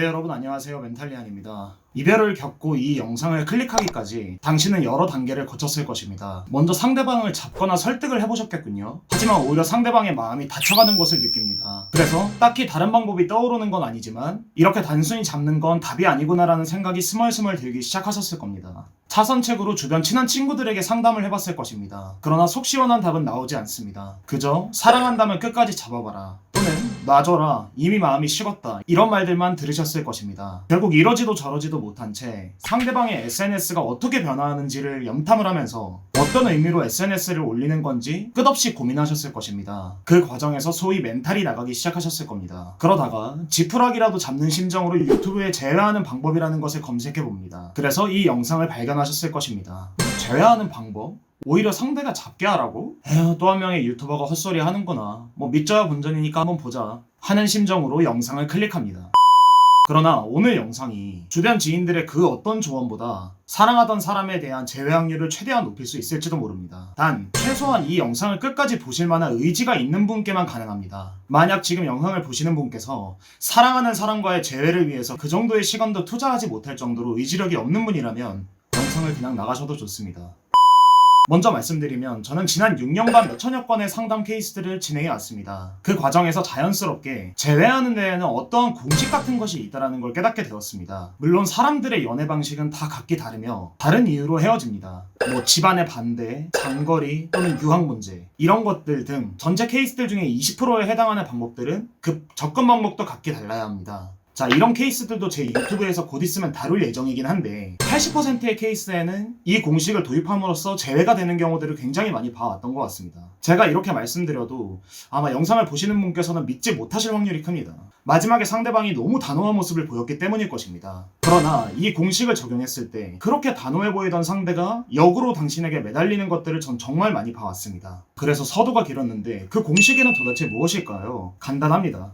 네, 여러분 안녕하세요. 멘탈리안입니다. 이별을 겪고 이 영상을 클릭하기까지 당신은 여러 단계를 거쳤을 것입니다. 먼저 상대방을 잡거나 설득을 해보셨겠군요. 하지만 오히려 상대방의 마음이 다쳐가는 것을 느낍니다. 그래서 딱히 다른 방법이 떠오르는 건 아니지만 이렇게 단순히 잡는 건 답이 아니구나라는 생각이 스멀스멀 들기 시작하셨을 겁니다. 차선책으로 주변 친한 친구들에게 상담을 해봤을 것입니다. 그러나 속 시원한 답은 나오지 않습니다. 그저 사랑한다면 끝까지 잡아봐라, 또는 놔줘라, 이미 마음이 식었다, 이런 말들만 들으셨을 것입니다. 결국 이러지도 저러지도 못한 채 상대방의 SNS가 어떻게 변화하는지를 염탐을 하면서 어떤 의미로 SNS를 올리는 건지 끝없이 고민하셨을 것입니다. 그 과정에서 소위 멘탈이 나가기 시작하셨을 겁니다. 그러다가 지푸라기라도 잡는 심정으로 유튜브에 제외하는 방법이라는 것을 검색해봅니다. 그래서 이 영상을 발견하셨을 것입니다. 제외하는 방법? 오히려 상대가 잡게 하라고? 에휴, 또 한 명의 유튜버가 헛소리 하는구나. 뭐 믿져야 본전이니까 한번 보자 하는 심정으로 영상을 클릭합니다. 그러나 오늘 영상이 주변 지인들의 그 어떤 조언보다 사랑하던 사람에 대한 재회 확률을 최대한 높일 수 있을지도 모릅니다. 단 최소한 이 영상을 끝까지 보실 만한 의지가 있는 분께만 가능합니다. 만약 지금 영상을 보시는 분께서 사랑하는 사람과의 재회를 위해서 그 정도의 시간도 투자하지 못할 정도로 의지력이 없는 분이라면 영상을 그냥 나가셔도 좋습니다. 먼저 말씀드리면 저는 지난 6년간 몇천여 건의 상담 케이스들을 진행해 왔습니다. 그 과정에서 자연스럽게 재회하는 데에는 어떠한 공식 같은 것이 있다는 걸 깨닫게 되었습니다. 물론 사람들의 연애 방식은 다 각기 다르며 다른 이유로 헤어집니다. 뭐 집안의 반대, 장거리 또는 유학 문제, 이런 것들 등 전체 케이스들 중에 20%에 해당하는 방법들은 그 접근 방법도 각기 달라야 합니다. 자, 이런 케이스들도 제 유튜브에서 곧 있으면 다룰 예정이긴 한데 80%의 케이스에는 이 공식을 도입함으로써 제외가 되는 경우들을 굉장히 많이 봐왔던 것 같습니다. 제가 이렇게 말씀드려도 아마 영상을 보시는 분께서는 믿지 못하실 확률이 큽니다. 마지막에 상대방이 너무 단호한 모습을 보였기 때문일 것입니다. 그러나 이 공식을 적용했을 때 그렇게 단호해 보이던 상대가 역으로 당신에게 매달리는 것들을 전 정말 많이 봐왔습니다. 그래서 서두가 길었는데 그 공식에는 도대체 무엇일까요? 간단합니다.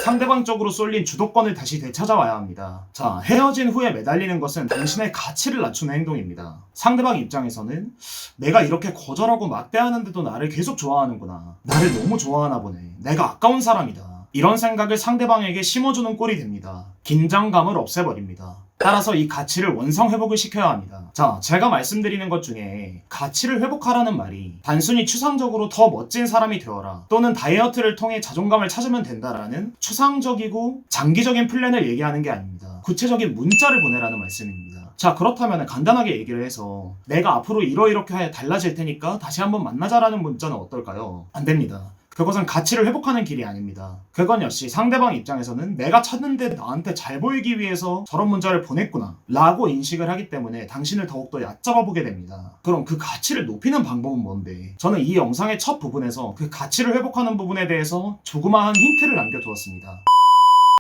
상대방 쪽으로 쏠린 주도권을 다시 되찾아와야 합니다. 자, 헤어진 후에 매달리는 것은 당신의 가치를 낮추는 행동입니다. 상대방 입장에서는 내가 이렇게 거절하고 막대하는데도 나를 계속 좋아하는구나, 나를 너무 좋아하나 보네, 내가 아까운 사람이다, 이런 생각을 상대방에게 심어주는 꼴이 됩니다. 긴장감을 없애버립니다. 따라서 이 가치를 원상 회복을 시켜야 합니다. 자, 제가 말씀드리는 것 중에 가치를 회복하라는 말이 단순히 추상적으로 더 멋진 사람이 되어라, 또는 다이어트를 통해 자존감을 찾으면 된다라는 추상적이고 장기적인 플랜을 얘기하는 게 아닙니다. 구체적인 문자를 보내라는 말씀입니다. 자, 그렇다면 간단하게 얘기를 해서 내가 앞으로 이렇게 달라질 테니까 다시 한번 만나자라는 문자는 어떨까요? 안 됩니다. 그것은 가치를 회복하는 길이 아닙니다. 그건 역시 상대방 입장에서는 내가 찾는데 나한테 잘 보이기 위해서 저런 문자를 보냈구나 라고 인식을 하기 때문에 당신을 더욱더 얕잡아 보게 됩니다. 그럼 그 가치를 높이는 방법은 뭔데? 저는 이 영상의 첫 부분에서 그 가치를 회복하는 부분에 대해서 조그마한 힌트를 남겨두었습니다.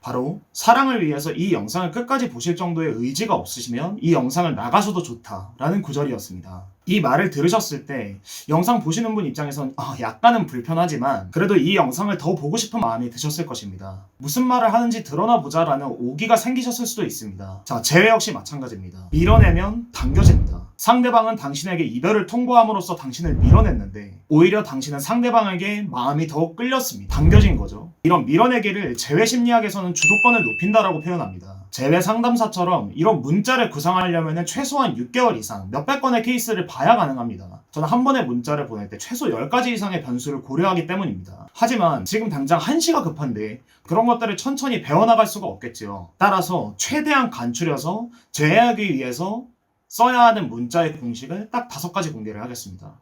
바로 사랑을 위해서 이 영상을 끝까지 보실 정도의 의지가 없으시면 이 영상을 나가셔도 좋다라는 구절이었습니다. 이 말을 들으셨을 때 영상 보시는 분 입장에선 약간은 불편하지만 그래도 이 영상을 더 보고 싶은 마음이 드셨을 것입니다. 무슨 말을 하는지 드러나 보자라는 오기가 생기셨을 수도 있습니다. 자, 재회 역시 마찬가지입니다. 밀어내면 당겨집니다. 상대방은 당신에게 이별을 통보함으로써 당신을 밀어냈는데 오히려 당신은 상대방에게 마음이 더욱 끌렸습니다. 당겨진 거죠. 이런 밀어내기를 재회 심리학에서는 주도권을 높인다라고 표현합니다. 재회 상담사처럼 이런 문자를 구상하려면 최소한 6개월 이상 몇백 건의 케이스를 봐야 가능합니다. 저는 한 번의 문자를 보낼 때 최소 10가지 이상의 변수를 고려하기 때문입니다. 하지만 지금 당장 한시가 급한데 그런 것들을 천천히 배워나갈 수가 없겠지요. 따라서 최대한 간추려서 재회하기 위해서 써야 하는 문자의 공식을 딱 5가지 공개를 하겠습니다.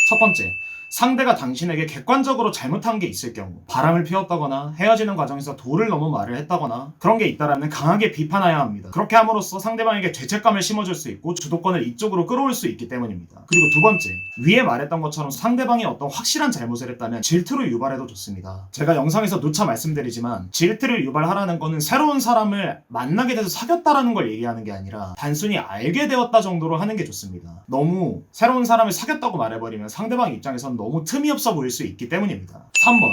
첫 번째, 상대가 당신에게 객관적으로 잘못한 게 있을 경우, 바람을 피웠다거나 헤어지는 과정에서 도를 넘은 말을 했다거나 그런 게 있다라면 강하게 비판해야 합니다. 그렇게 함으로써 상대방에게 죄책감을 심어줄 수 있고 주도권을 이쪽으로 끌어올 수 있기 때문입니다. 그리고 두 번째, 위에 말했던 것처럼 상대방이 어떤 확실한 잘못을 했다면 질투를 유발해도 좋습니다. 제가 영상에서 누차 말씀드리지만 질투를 유발하라는 거는 새로운 사람을 만나게 돼서 사귀었다라는 걸 얘기하는 게 아니라 단순히 알게 되었다 정도로 하는 게 좋습니다. 너무 새로운 사람을 사귀었다고 말해버리면 상대방 입장에선 너무 틈이 없어 보일 수 있기 때문입니다. 3번,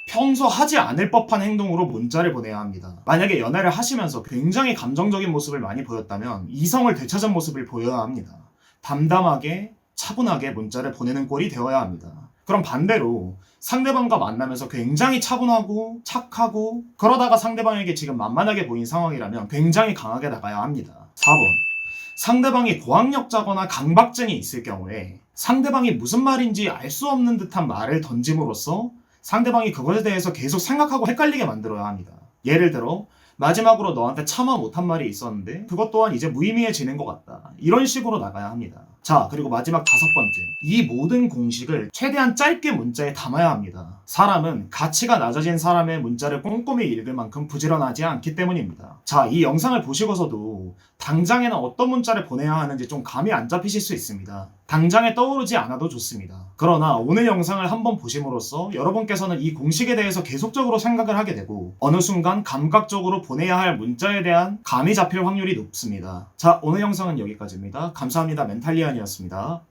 평소 하지 않을 법한 행동으로 문자를 보내야 합니다. 만약에 연애를 하시면서 굉장히 감정적인 모습을 많이 보였다면 이성을 되찾은 모습을 보여야 합니다. 담담하게 차분하게 문자를 보내는 꼴이 되어야 합니다. 그럼 반대로 상대방과 만나면서 굉장히 차분하고 착하고 그러다가 상대방에게 지금 만만하게 보인 상황이라면 굉장히 강하게 나가야 합니다. 4번. 상대방이 고학력자거나 강박증이 있을 경우에 상대방이 무슨 말인지 알 수 없는 듯한 말을 던짐으로써 상대방이 그것에 대해서 계속 생각하고 헷갈리게 만들어야 합니다. 예를 들어 마지막으로 너한테 차마 못한 말이 있었는데 그것 또한 이제 무의미해지는 것 같다. 이런 식으로 나가야 합니다. 자, 그리고 마지막 5번째. 이 모든 공식을 최대한 짧게 문자에 담아야 합니다. 사람은 가치가 낮아진 사람의 문자를 꼼꼼히 읽을 만큼 부지런하지 않기 때문입니다. 자, 이 영상을 보시고서도 당장에는 어떤 문자를 보내야 하는지 좀 감이 안 잡히실 수 있습니다. 당장에 떠오르지 않아도 좋습니다. 그러나 오늘 영상을 한번 보심으로써 여러분께서는 이 공식에 대해서 계속적으로 생각을 하게 되고 어느 순간 감각적으로 보내야 할 문자에 대한 감이 잡힐 확률이 높습니다. 자, 오늘 영상은 여기까지입니다. 감사합니다. 멘탈리안이었습니다.